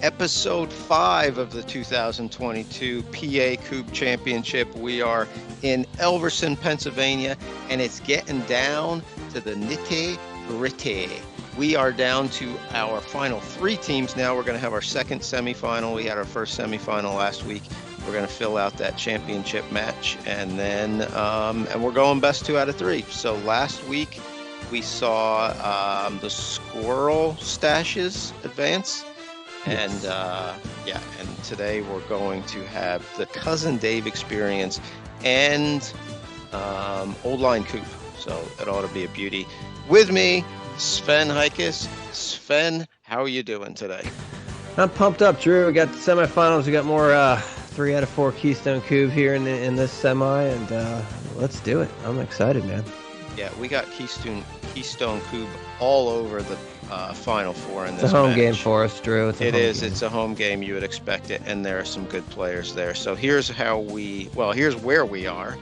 episode 5 of the 2022 PA Kubb Championship. We are in Elverson, Pennsylvania, and it's getting down to the nitty-gritty. We are down to our final 3 teams now. We're going to have our second semifinal. We had our first semifinal last week. We're going to fill out that championship match, and then and we're going best 2 out of 3. So last week we saw the Squirrel Stashes advance. And and today we're going to have the Cousin Dave experience and Old Line Kubb. So it ought to be a beauty. With me, Sven Heikes. Sven, how are you doing today? I'm pumped up, Drew. We got the semifinals. We got more 3 out of 4 Keystone Kubb here in this semi, and let's do it. I'm excited, man. Yeah, we got Keystone Kubb all over the Final Four in this match. It's a home game for us, Drew. It's a home game. You would expect it, and there are some good players there. So here's where we are,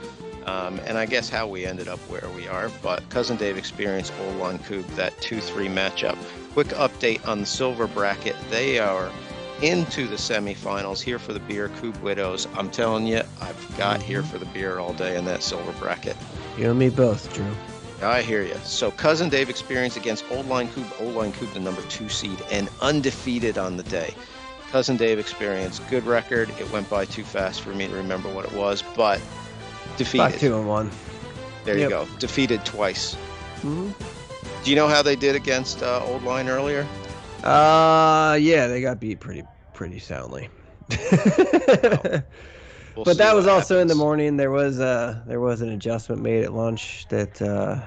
and I guess how we ended up where we are. But Cousin Dave experienced Old Line Kubb, that 2-3 matchup. Quick update on the silver bracket. They are into the semifinals. Here for the beer, Kubb Widows. I'm telling you, I've got here for the beer all day in that silver bracket. You and me both, Drew. I hear you. So Cousin Dave experience against Old Line Kubb. Old Line Kubb, the number 2 seed, and undefeated on the day. Cousin Dave experience, good record. It went by too fast for me to remember what it was, but defeated. 2-1. There you go. Defeated twice. Mm-hmm. Do you know how they did against Old Line earlier? Yeah, they got beat pretty soundly. But that was also in the morning. There was an adjustment made at lunch that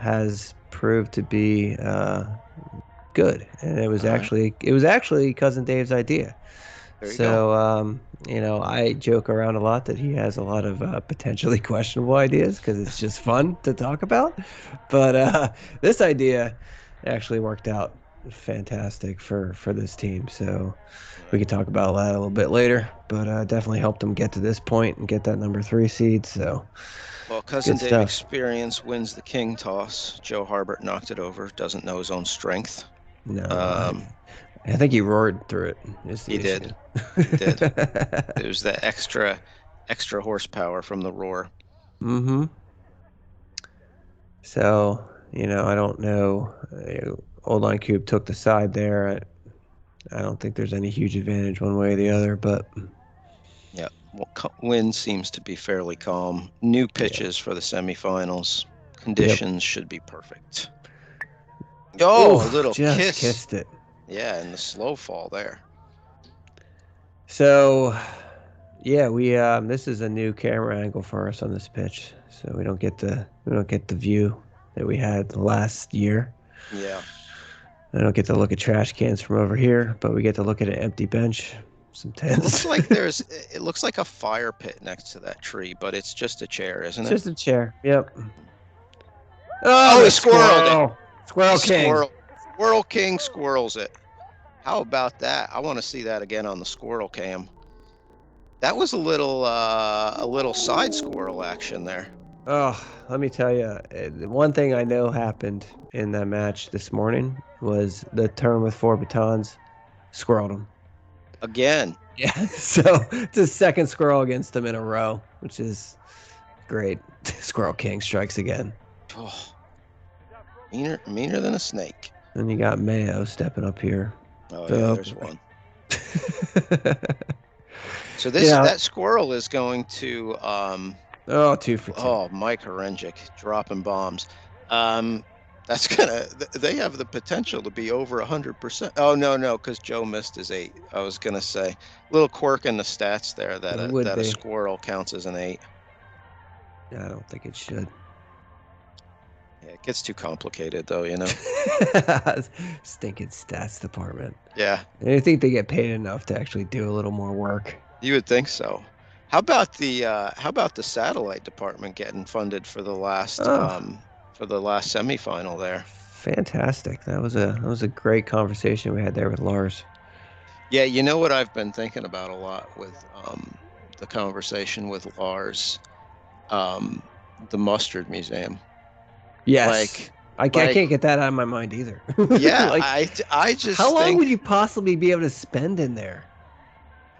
has proved to be good, and it was actually Cousin Dave's idea. So I joke around a lot that he has a lot of potentially questionable ideas because it's just fun to talk about. But this idea actually worked out fantastic for this team. So we could talk about that a little bit later, but definitely helped them get to this point and get that number 3 seed. So, well, Cousin Dave experience wins the king toss. Joe Harbert knocked it over. Doesn't know his own strength. No, I think he roared through it. He did. It was the extra horsepower from the roar. Mm-hmm. So I don't know. Old Line Kubb took the side there. I don't think there's any huge advantage one way or the other, but yeah, well, wind seems to be fairly calm. New pitches for the semifinals. Conditions should be perfect. Oh, a little just kissed it. Yeah, and the slow fall there. So, yeah, we this is a new camera angle for us on this pitch, so we don't get the view that we had last year. Yeah. I don't get to look at trash cans from over here, but we get to look at an empty bench, some tents. It looks like a fire pit next to that tree, but it's just a chair, isn't it? It's just a chair. Yep. Oh, the squirrel! Squirrel King. Squirrel King squirrels it. How about that? I want to see that again on the squirrel cam. That was a little side squirrel action there. Oh, let me tell you, one thing I know happened in that match this morning was the turn with 4 batons squirreled him. Again. Yeah, so it's a second squirrel against him in a row, which is great. Squirrel King strikes again. Oh, meaner than a snake. And you got Mayo stepping up here. Oh, yeah, there's one. So that squirrel is going to 2 for 2. Oh, Mike Horengic dropping bombs. They have the potential to be over 100%. Oh, no, because Joe missed his 8. I was going to say, little quirk in the stats there that a squirrel counts as an 8. Yeah, I don't think it should. Yeah, it gets too complicated, though, Stinking stats department. Yeah. I think they get paid enough to actually do a little more work. You would think so. How about the satellite department getting funded for the last semifinal there? Fantastic. That was a great conversation we had there with Lars. Yeah, you know what I've been thinking about a lot with the conversation with Lars, the Mustard Museum. Yes. I can't get that out of my mind either. Yeah, I just how long would you possibly be able to spend in there?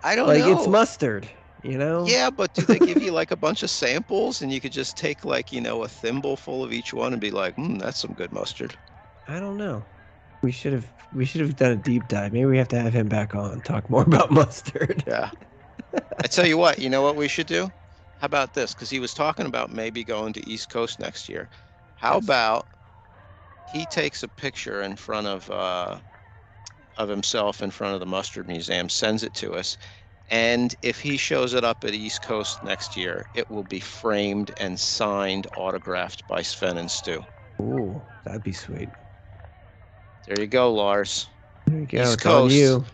I don't Like it's know. mustard, you know? Yeah, but do they give you like a bunch of samples and you could just take like, a thimble full of each one and be like, that's some good mustard. I don't know. We should have done a deep dive. Maybe we have to have him back on and talk more about mustard. Yeah. I tell you what, you know what we should do? How about this? Because he was talking about maybe going to East Coast next year. How Yes. about he takes a picture in front of himself in front of the Mustard Museum, sends it to us, and if he shows it up at East Coast next year, it will be framed and signed, autographed by Sven and Stu. Ooh, that'd be sweet. There you go, Lars. There you go. East It's on Coast, you.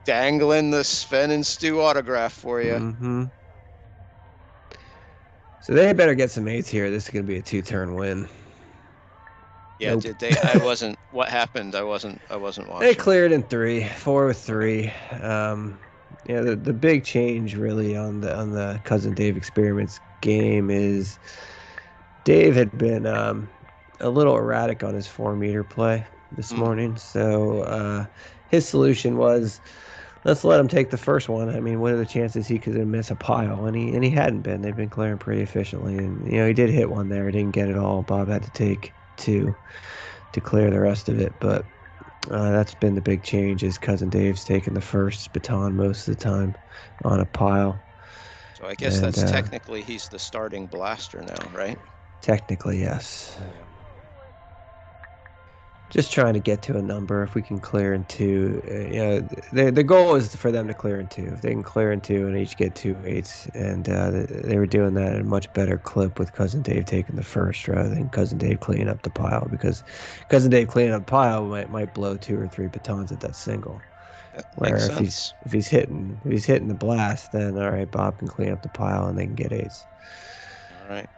dangling the Sven and Stu autograph for you. Mm-hmm. So they better get some eights here. This is gonna be a 2-turn win. Yeah, Nope. did they? I wasn't. What happened? I wasn't watching. They cleared in 3, 4 with 3. The big change really on the Cousin Dave experiments game is Dave had been a little erratic on his 4-meter play this morning. So his solution was, let's let him take the first one. I mean, what are the chances he could miss a pile? And he hadn't been. They've been clearing pretty efficiently, and he did hit one there. He didn't get it all. Bob had to take 2 to clear the rest of it, but that's been the big change. Is Cousin Dave's taking the first baton most of the time on a pile. So I guess that's technically he's the starting blaster now, right? Technically, yes. Just trying to get to a number. If we can clear in 2, the goal is for them to clear in 2. If they can clear in 2 and each get 2 eights, and they were doing that at a much better clip with Cousin Dave taking the first rather than Cousin Dave cleaning up the pile, because Cousin Dave cleaning up the pile might blow 2 or 3 batons at that single. Where if he's hitting the blast, then all right, Bob can clean up the pile and they can get eights. All right,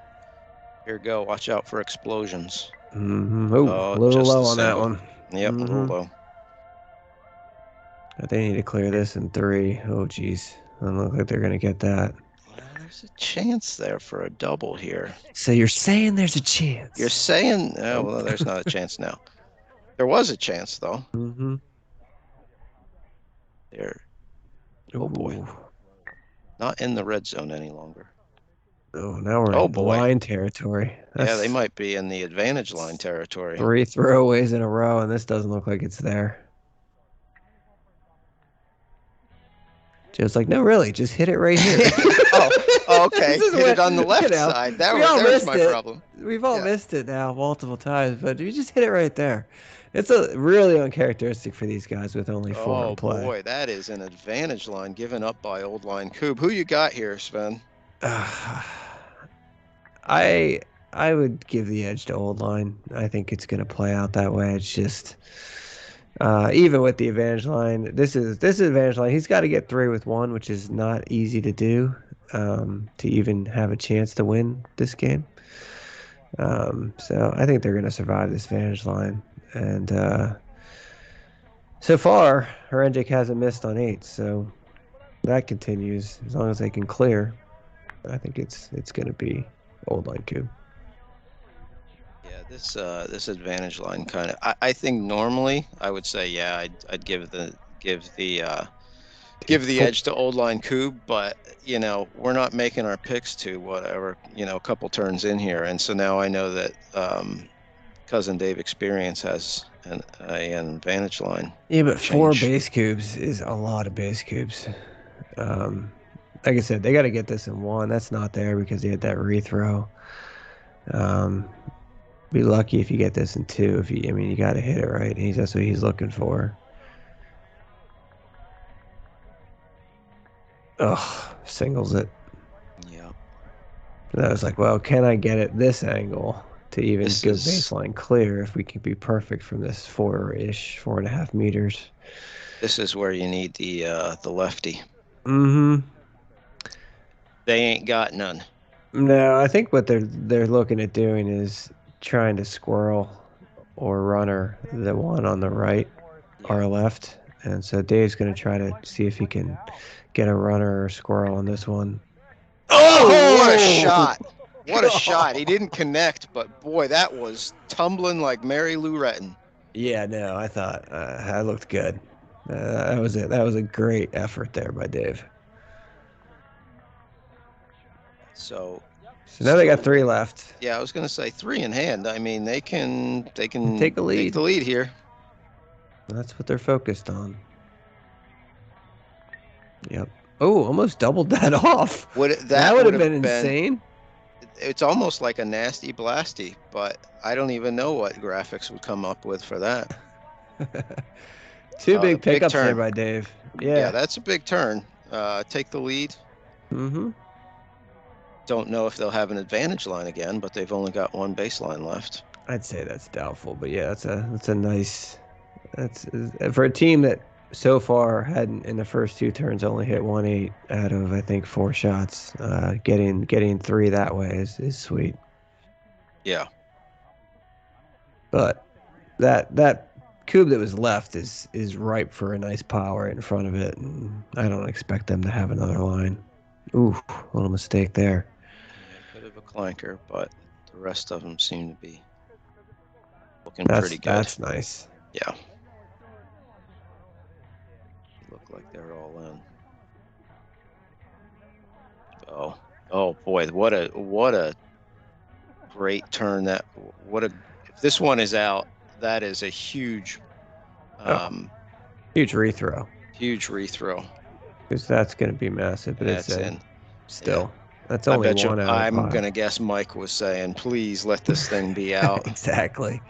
here we go. Watch out for explosions. Mm-hmm. Ooh, a little low on that one. Yep, a little low. They need to clear this in 3. Oh, geez. Doesn't look like they're going to get that. Well, there's a chance there for a double here. So you're saying there's a chance? You're saying... Oh, well, there's not a chance now. There was a chance, though. Mm-hmm. There. Oh, boy. Not in the red zone any longer. Oh, now we're in line territory. Yeah, they might be in the advantage line territory. 3 throwaways in a row, and this doesn't look like it's there. Joe's like, no, really, just hit it right here. Okay. Hit it on the left side. There's my problem. We've all missed it now multiple times, but you just hit it right there. It's really uncharacteristic for these guys with only 4 in play. Oh, boy, that is an advantage line given up by Old Line Kubb. Who you got here, Sven? I would give the edge to Old Line. I think it's going to play out that way. It's just even with the advantage line, this is advantage line. He's got to get 3 with 1, which is not easy to do to even have a chance to win this game. So I think they're going to survive this advantage line. And so far, Herenjik hasn't missed on 8, so that continues as long as they can clear. I think it's going to be Old Line Kubb. Yeah, this advantage line kind of. I think normally I would say I'd give the edge to Old Line Kubb, but we're not making our picks to whatever a couple turns in here, and so now I know that Cousin Dave Experience has an advantage line. Yeah, but 4 base cubes is a lot of base cubes. Like I said, they got to get this in 1. That's not there because they had that rethrow. Be lucky if you get this in 2. You got to hit it right. That's what he's looking for. Ugh, singles it. Yeah. And I was like, well, can I get it this angle to even go baseline clear if we can be perfect from this 4.5 meters? This is where you need the lefty. Mm-hmm. They ain't got none. No, I think what they're looking at doing is trying to squirrel or runner the one on the right or left. And so Dave's going to try to see if he can get a runner or squirrel on this one. Oh, what a shot. What a shot. He didn't connect, but boy, that was tumbling like Mary Lou Retton. Yeah, I thought I looked good. That was it. That was a great effort there by Dave. So now they got still, 3 left. yeah, I was going to say 3 in hand. I mean, they can Take the lead. take the lead here. That's what they're focused on. Yep. Oh, almost doubled that off. That would have been insane. It's almost like a nasty blasty, but I don't even know what graphics would come up with for that. 2 big pickups there by Dave. Yeah, that's a big turn. Take the lead. Mm-hmm. Don't know if they'll have an advantage line again, but they've only got 1 baseline left. I'd say that's doubtful, but yeah, that's a nice. That's for a team that so far hadn't in the first 2 turns only hit 1-8 out of I think 4 shots. Getting 3 that way is sweet. Yeah. But that Kubb that was left is ripe for a nice power in front of it, and I don't expect them to have another line. Ooh, little mistake there. Yeah, bit of a clanker, but the rest of them seem to be looking pretty good. That's nice. Yeah. Look like they're all in. Oh boy, what a great turn that if this one is out, that is a huge huge rethrow. Huge rethrow. Because that's going to be massive, but that's in. Still. Yeah. That's only 1 out. I'm going to guess Mike was saying, please let this thing be out. Exactly.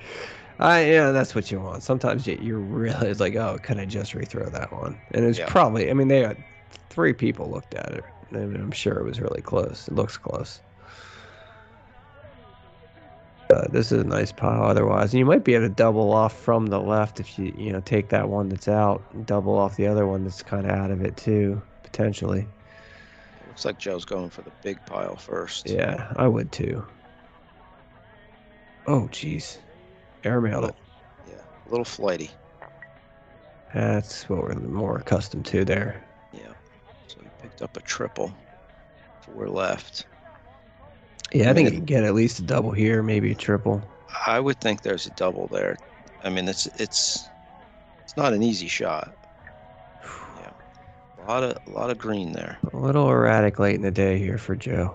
That's what you want. Sometimes you're really like, oh, can I just rethrow that one? And it's probably, I mean, they had 3 people looked at it. I mean, I'm sure it was really close. It looks close. This is a nice pile otherwise. And you might be able to double off from the left if you take that one that's out and double off the other one that's kind of out of it too, potentially. It looks like Joe's going for the big pile first. Yeah, I would too. Oh, geez. Airmailed it. Yeah, a little flighty. That's what we're more accustomed to there. Yeah. So he picked up a triple. 4 left. Yeah, I think you can get at least a double here, maybe a triple. I would think there's a double there. I mean, it's not an easy shot. Yeah, a lot of green there. A little erratic late in the day here for Joe.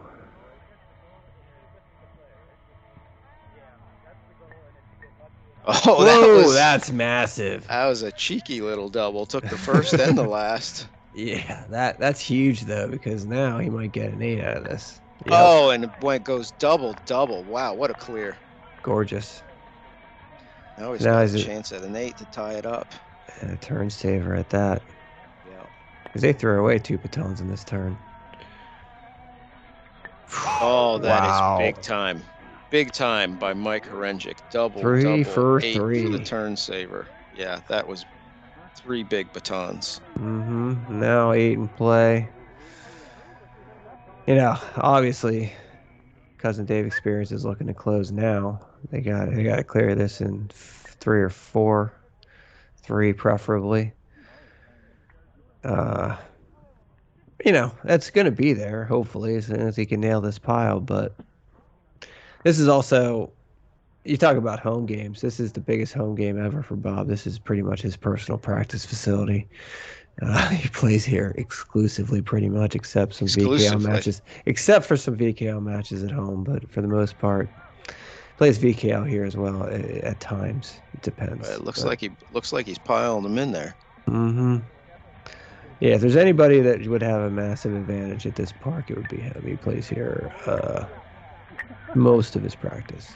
Oh, whoa, that's massive. That was a cheeky little double. Took the first and the last. Yeah, that's huge though, because now he might get an 8 out of this. Yep. Oh, and when it goes double. Wow, what a clear. Gorgeous. Now he's got a chance at an 8 to tie it up. And a turn saver at that. Yeah. Because they threw away 2 batons in this turn. Oh, that is big time. Big time by Mike Horengic. Double 3 for 8 3 for the turn saver. Yeah, that was 3 big batons. Mm-hmm. Now 8 in play. Obviously, Cousin Dave Experience is looking to close now. They got to clear this in 3 or 4, 3 preferably. That's going to be there hopefully as soon as he can nail this pile. But this is also, you talk about home games. This is the biggest home game ever for Bob. This is pretty much his personal practice facility. He plays here exclusively, pretty much, except some VKL matches. Except for some VKL matches at home, but for the most part, plays VKL here as well at times. It depends. It looks like he's piling them in there. Mm-hmm. Yeah, if there's anybody that would have a massive advantage at this park, it would be him. He plays here most of his practice,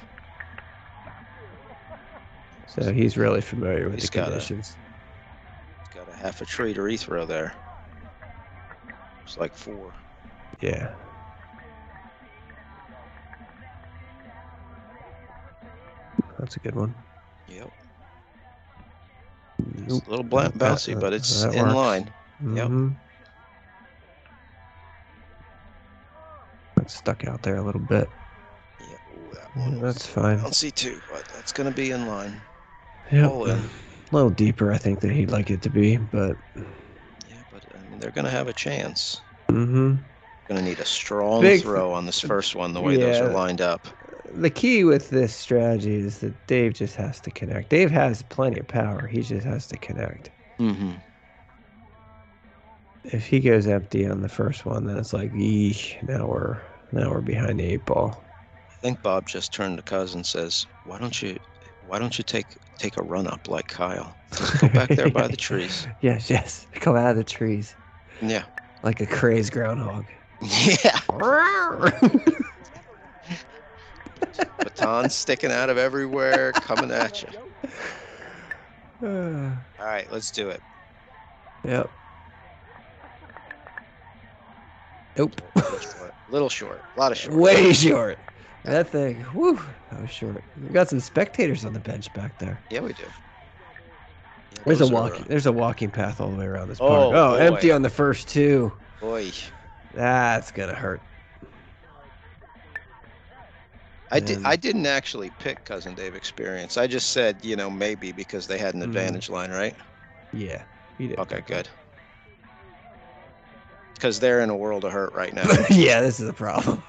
so he's really familiar with the conditions. Got a half a tree to rethrow there. It's like 4. Yeah. That's a good one. Yep. It's a little bouncy, but it's in line. Mm-hmm. Yep. That's stuck out there a little bit. Yeah, ooh, that one that's fine. Bouncy too, but that's going to be in line. Yeah. All in. A little deeper, I think, than he'd like it to be, but... Yeah, but I mean, they're going to have a chance. Mm-hmm. Going to need a strong throw on this first one, the way those are lined up. The key with this strategy is that Dave just has to connect. Dave has plenty of power. He just has to connect. Mm-hmm. If he goes empty on the first one, then it's like, eesh, now Now we're behind the 8 ball. I think Bob just turned to Cuz and says, why don't you take a run up like Kyle? Just go back there by the trees. Yes. Come out of the trees. Yeah. Like a crazed groundhog. Yeah. Batons sticking out of everywhere, coming at you. All right, let's do it. Yep. Nope. Little short. A lot of short. Way short. That thing, whew, that was short. We got some spectators on the bench back there. Yeah, we do. Yeah, there's a walking path all the way around this park. Oh, empty on the first two. Boy. That's gonna hurt. I didn't actually pick Cousin Dave Experience. I just said, maybe because they had an advantage line, right? Yeah, you did. Okay, good. Because they're in a world of hurt right now. Yeah, this is a problem.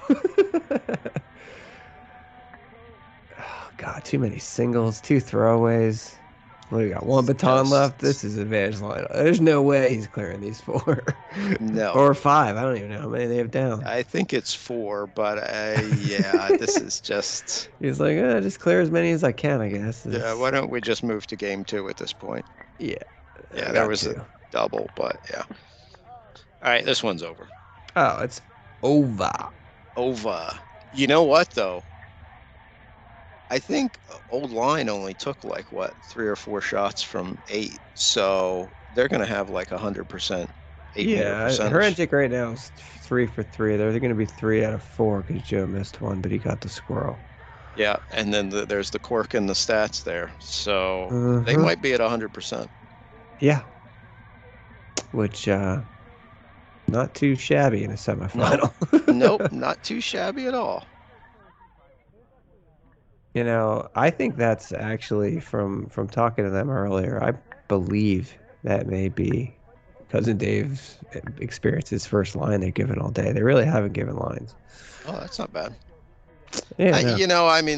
Oh, God, too many singles, 2 throwaways. We got 1 baton left. This is advantage line. There's no way he's clearing these 4. No. Or 5. I don't even know how many they have down. I think it's 4, but yeah, this is just... He's like, just clear as many as I can, I guess. Yeah, why don't we just move to game 2 at this point? Yeah. Yeah, there was a double, but yeah. All right, this one's over. Oh, it's over. Over. You know what, though? I think Old Line only took 3 or 4 shots from 8, so they're going to have 100%. Yeah, Heretic right now is 3 for 3. They're going to be 3 out of 4 because Joe missed one, but he got the squirrel. Yeah, and then there's the quirk in the stats there, so they might be at 100%. Yeah. Which, not too shabby in a semifinal. Nope, not too shabby at all. I think that's actually from talking to them earlier. I believe that may be Cousin Dave's Experience's first line they've given all day. They really haven't given lines. Oh, that's not bad. Yeah,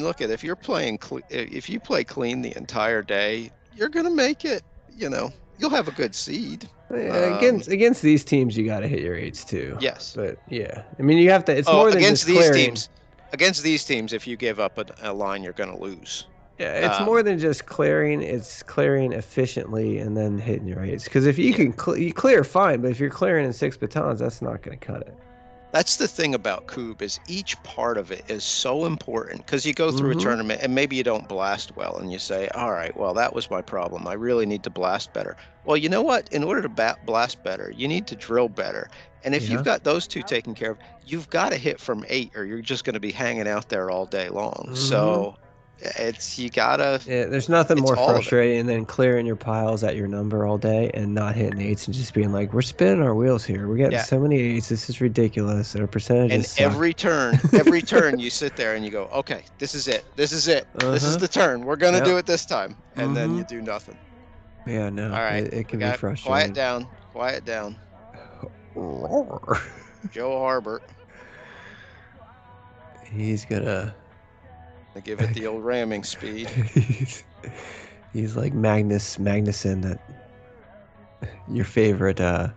look at if you play clean the entire day, you're gonna make it. You'll have a good seed. Against these teams, you got to hit your 8s too. Yes, but yeah, I mean you have to. It's more than against just these clearing. teams. Against these teams, if you give up a line, you're going to lose. Yeah, it's more than just clearing. It's clearing efficiently and then hitting your 8s. Because if you can you clear, fine. But if you're clearing in 6 batons, that's not going to cut it. That's the thing about Kubb is each part of it is so important because you go through a tournament and maybe you don't blast well and you say, all right, well, that was my problem. I really need to blast better. Well, you know what? In order to blast better, you need to drill better. And if you've got those 2 taken care of, you've got to hit from 8 or you're just going to be hanging out there all day long. So you gotta. Yeah, there's nothing more frustrating than clearing your piles at your number all day and not hitting 8s and just being like, we're spinning our wheels here. We're getting so many 8s. This is ridiculous. And our percentages suck. Every turn you sit there and you go, okay, this is it. This is it. This is the turn. We're going to do it this time. And then you do nothing. Yeah, no. All right. It can be frustrating. Quiet down. Joe Harbert. He's gonna give it the old ramming speed. He's like Magnuson, that your favorite. Oh,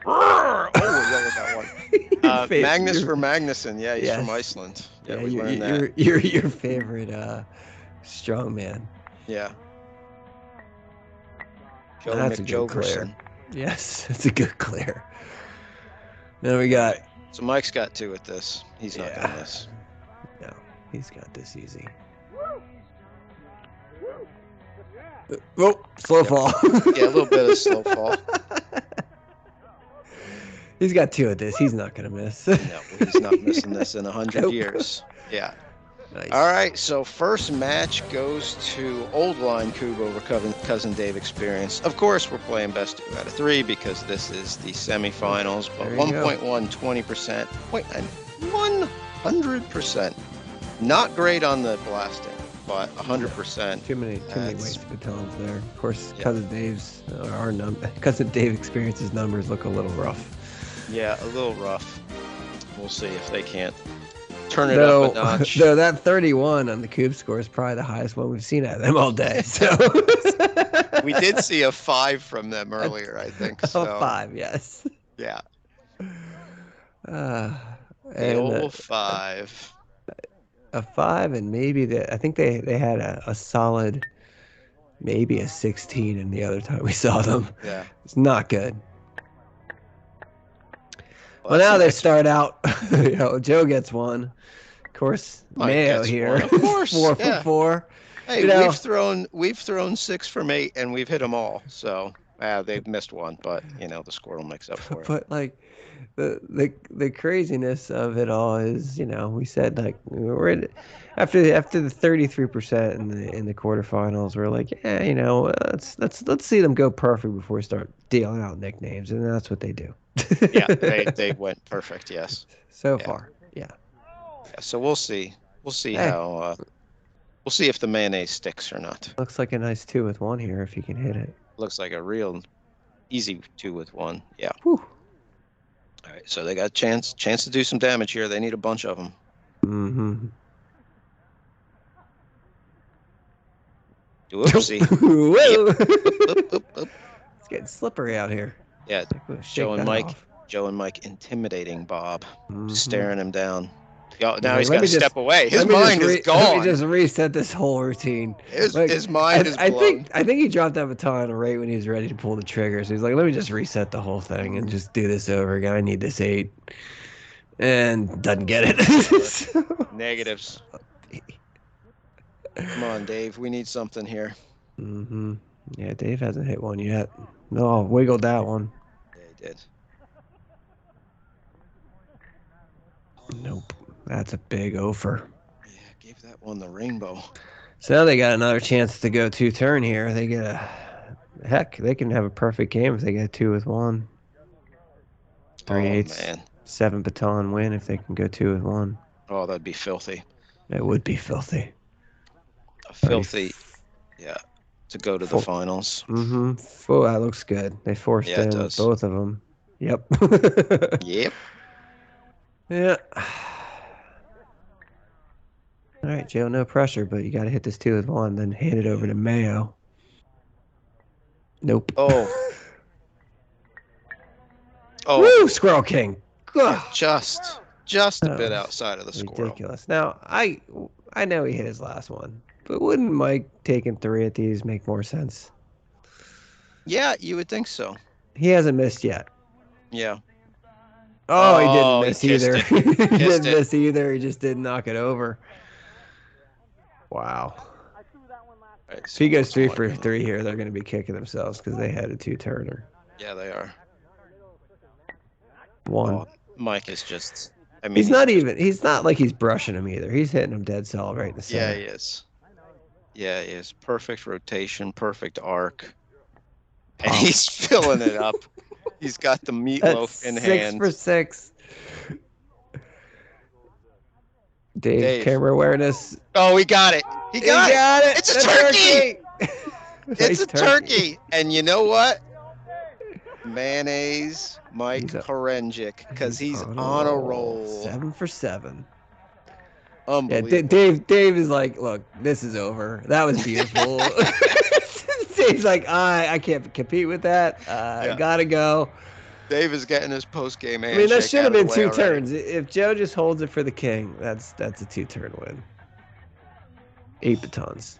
we got that one. Magnus for Magnuson. Yeah, he's from Iceland. Yeah, we learned that. Your favorite strongman. Yeah. That's a good clear. Yes, it's a good clear. Then we got. So Mike's got 2 at this. He's not gonna miss. No, he's got this easy. Oh, slow fall. Yeah, a little bit of slow fall. He's got 2 at this. He's not gonna miss. No, he's not missing this in 100 years. Yeah. Nice. All right, so first match goes to Old Line Kubb over Cousin Dave Experience. Of course, we're playing best 2 out of 3 because this is the semifinals, but 1.1, 20%, 0.9, 100%. Not great on the blasting, but 100%. Too many wasted batons there. Of course, Cousin Cousin Dave Experience's numbers look a little rough. Yeah, a little rough. We'll see if they can't turn it up a notch. Though that 31 on the Kubb score is probably the highest one we've seen out of them all day. So we did see a 5 from them earlier, I think. So. A 5, yes. Yeah. The and old 5. a 5, and maybe I think they had a solid maybe a 16 in the other time we saw them. Yeah. It's not good. Well, That's now an they extra. start out. Joe gets one. Of course, Mike Mayo gets here, one. Of course. 4 for Yeah. 4. Hey, You know, we've thrown 6 from 8 and we've hit them all. So they've missed one, but the squirrel makes up for it. but like the craziness of it all is, we said like after the 33% in the quarterfinals, we're like, yeah, let's see them go perfect before we start dealing out nicknames, and that's what they do. Yeah, they went perfect. Yes. So Yeah. far, yeah. Yeah. So we'll see. We'll see Hey, how. We'll see if the mayonnaise sticks or not. looks like a nice 2 with 1 here if you can hit it. Looks like a real easy 2 with 1. Yeah. Whew. All right. So they got chance to do some damage here. They need a bunch of them. Mm-hmm. Whoopsie. Whoa. Yep. Oop. It's getting slippery out here. Yeah. Shake that off. Joe and Mike intimidating Bob, Mhm. staring him down. Now like, he's got to step away. His mind is Let gone. me just reset this whole routine. His mind is blown. I think he dropped that baton right when he was ready to pull the trigger. So he's like, let me just reset the whole thing and just do this over again. I need this 8. And doesn't get it. Negatives. Come on, Dave. We need something here. Mm-hmm. Yeah, Dave hasn't hit one yet. No, wiggled that one. Yeah, he did. Nope. That's a big offer. Yeah, gave that one the rainbow. So now they got another chance to go 2-turn here. They get heck, they can have a perfect game if they get 2 with 1. 3/8, man. 7 baton win if they can go 2 with 1. Oh, that'd be filthy. It would be filthy. Yeah, to go to the finals. Mm-hmm. Oh, that looks good. They forced in both of them. Yep. Yep. Yeah. All right, Joe, no pressure, but you got to hit this 2 with 1, then hand it over to Mayo. Nope. Oh. Woo, Squirrel King. Yeah, just a bit outside of the squirrel. Ridiculous. Now, I know he hit his last one, but wouldn't Mike taking 3 at these make more sense? Yeah, you would think so. He hasn't missed yet. Yeah. Oh, he didn't miss either. He didn't miss either. He just didn't knock it over. Wow. Right, if he goes 3 for 3 here, they're going to be kicking themselves because they had a 2-turner. Yeah, they are. 1. Oh, Mike is just. I mean, he's not like he's brushing him either. He's hitting him dead solid right in the center. Yeah, he is. Yeah, he is. Perfect rotation, perfect arc. And he's filling it up. He's got the meatloaf in hand. 6 for 6. Dave, camera awareness. Oh, he got it. He got it. It's a turkey. It's a turkey. And you know what? Mayonnaise Mike Korenjic, because he's on a roll. 7 for 7. Unbelievable. Yeah, Dave is like, look, this is over. That was beautiful. Dave's like, I can't compete with that. I gotta go. Dave is getting his post-game handshake. I mean, that should have been 2 turns. Already. If Joe just holds it for the king, that's a 2-turn win. 8 batons.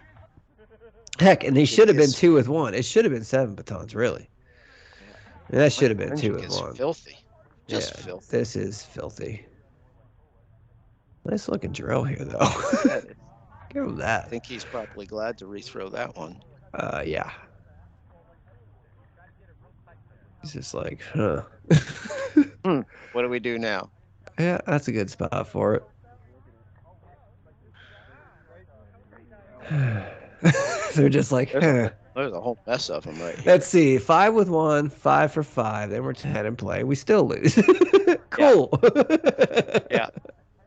Heck, and they should have been 2 with 1. It should have been 7 batons, really. And that should have been 2 with 1. Filthy. Just filthy. This is filthy. Nice looking drill here, though. Give him that. I think he's probably glad to rethrow that one. Yeah. He's just like, huh. What do we do now? Yeah, that's a good spot for it. They're just like, huh. There's a whole mess of them right here. Let's see. 5 with 1, 5 for 5. Then we're 10 in play. We still lose. Cool. Yeah.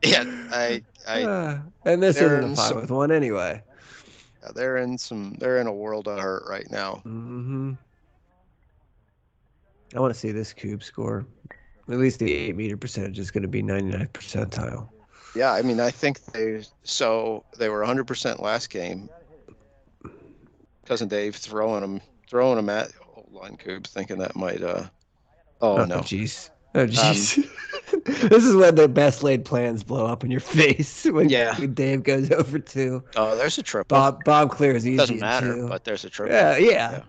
Yeah. And this isn't a 5 with 1 anyway. Yeah, they're in a world of hurt right now. Mm-hmm. I want to see this Kubb score. At least the 8-meter percentage is going to be 99th percentile. Yeah, I mean, I think they were 100% last game. Cousin Dave throwing them at line Kubb, thinking that might. Oh no! Jeez. Oh, jeez. This is when the best laid plans blow up in your face when Dave goes over 2. Oh, there's a triple. Bob clears easy Doesn't in matter, 2. but there's a triple. Yeah.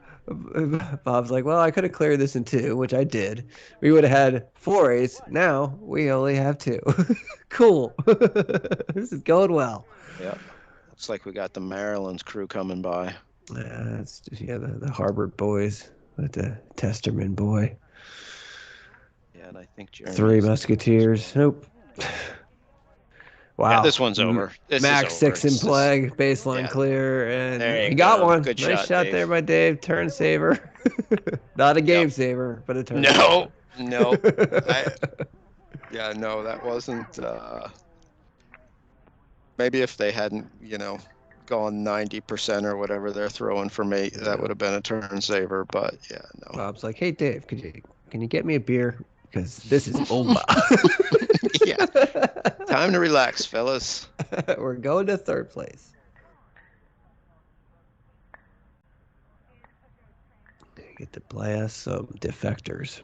Bob's like, well, I could have cleared this in 2, which I did. We would have had 4 aces. Now we only have 2. Cool. This is going well. Yeah. Looks like we got the Maryland's crew coming by. That's the Harvard boys with the Testerman boy. Yeah, and I think Jeremy 3 Musketeers. Nope. Wow. Yeah, this one's over. This Max is over. 6 in plague, baseline clear, and he got one. Good nice shot Dave. there by Dave. Turn saver. Not a game saver, but a turn saver. No. No, that wasn't. Maybe if they hadn't, gone 90% or whatever they're throwing for me, that would have been a turn saver. But yeah, no. Bob's like, hey Dave, can you get me a beer? Because this is over. Yeah. Time to relax, fellas. We're going to 3rd place. Get to play us some defectors.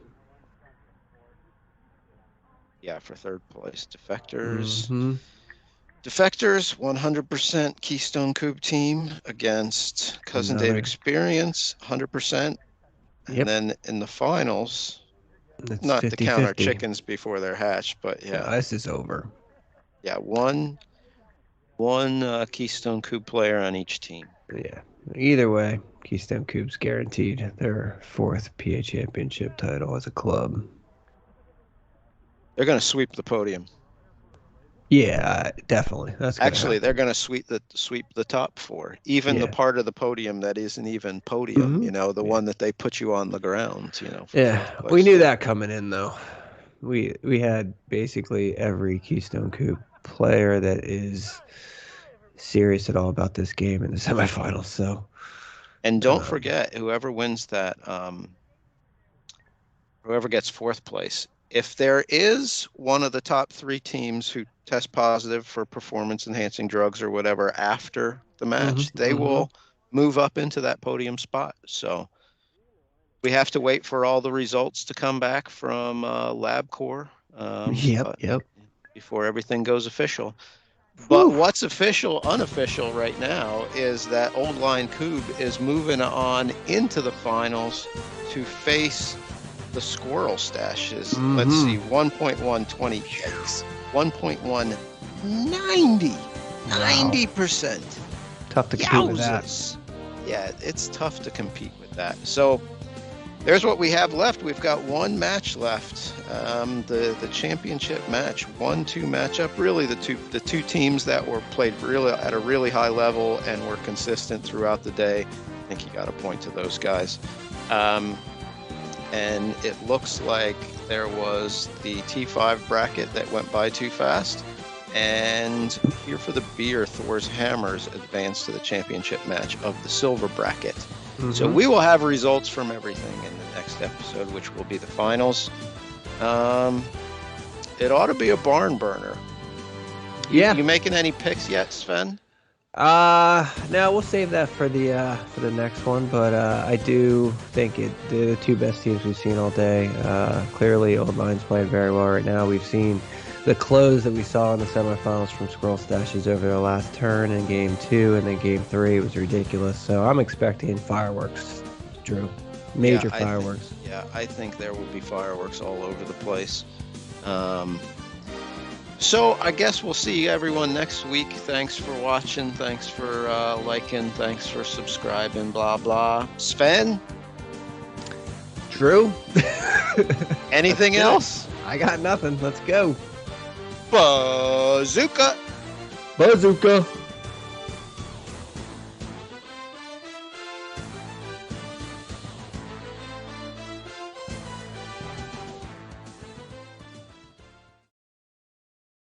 Yeah, for 3rd place. Defectors. Mm-hmm. Defectors, 100% Keystone Kubb team against Cousin Dave Experience, 100%. And then in the finals, it's not 50-50. to count our chickens before they're hatched, but yeah. This is over. Yeah, one Keystone Kubb player on each team. Yeah. Either way, Keystone Kubb's guaranteed their 4th PA Championship title as a club. They're going to sweep the podium. Yeah, definitely. That's actually they're going to sweep the top 4, even the part of the podium that isn't even podium. The one that they put you on the ground. We knew that coming in though. We had basically every Keystone Kubb player that is serious at all about this game in the semifinals. So, and don't forget, whoever wins that, whoever gets 4th place. If there is one of the top 3 teams who test positive for performance-enhancing drugs or whatever after the match, they will move up into that podium spot. So we have to wait for all the results to come back from LabCorp. Yep. Before everything goes official. But what's unofficial right now is that Old Line Kubb is moving on into the finals to face the Squirrel Stashes. Let's see, 1.120 eggs, 1.190, 90%. Tough to compete with that. Yeah, it's tough to compete with that. So there's what we have left. We've got one match left. The championship match, 1-2 matchup. Really, the two teams that were played really at a really high level and were consistent throughout the day. I think you got a point to those guys. And it looks like there was the T5 bracket that went by too fast. And here for the beer, Thor's Hammers advanced to the championship match of the silver bracket. So we will have results from everything in the next episode, which will be the finals. It ought to be a barn burner. Yeah. You making any picks yet, Sven? No, we'll save that for the next one. But I do think they're the 2 best teams we've seen all day. Clearly, Old Line's playing very well right now. We've seen the close that we saw in the semifinals from Squirrel Stashes over their last turn in Game 2 and then Game 3 was ridiculous. So I'm expecting fireworks, Drew. Major fireworks. I think there will be fireworks all over the place. So I guess we'll see everyone next week. Thanks for watching. Thanks for liking. Thanks for subscribing. Blah, blah. Sven? Drew? Anything else? I got nothing. Let's go. Bazooka. Bazooka.